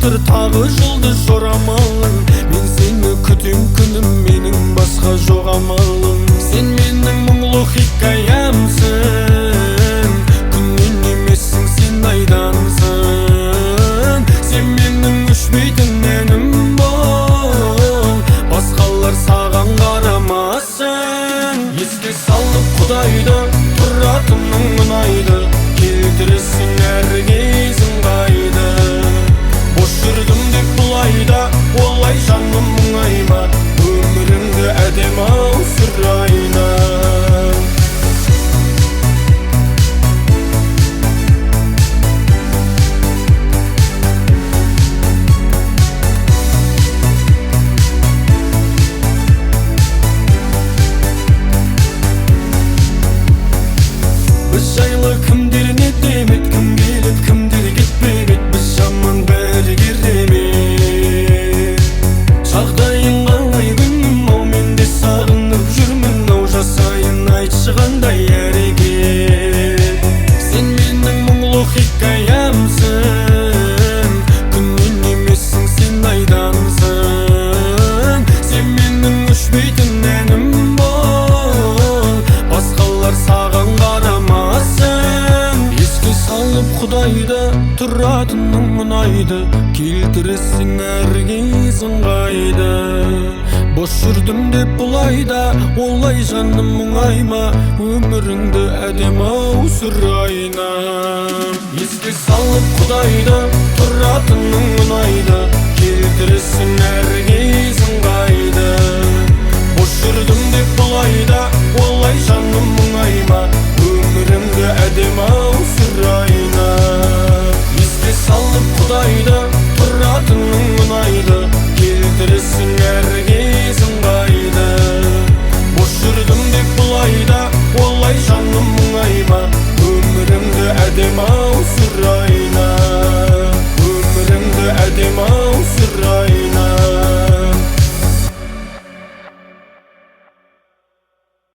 жатыр тағы жұлдыз жорамалың. Мен сені күтем күнім, менің басқа жоқ амалым. Сен менің мұңлы хикаямсың, күннен емессің, сен айдансың. Сен менің өшпейтін әнім бол, басқалар саған қарамасын. Еске салып Құдайды, тұратының ұнайды, келтіресің әр кезің қайды. Бош жүрдім деп бұлайда, олай жаным мұңайма, өміріңді әдем-ау сұрайна. Біз жайлы кімдер не демет, кім келет, кімдер кетпемет, біз жаман бәрі керемет. Жағдайың қалай күнім, ау мен де сағынып жүрмін, ау жасайын айтшы қандай әрекет. Сен менің мұңлы хикаямсың, күннен емессің, сен айдансың. Сен менің өшпейтін әнім бол, басқалар саған қарамасын. Еске салып Құдайды, тұратының ұнайды, келтіресің әр кезің қайды. Бош жүрдім деп бұлайда, олай жаным мұңайма, өміріңді әдем-ау сұрайна. Еске салып Құдайды, тұратының ұнайды, келтіресің әр кезің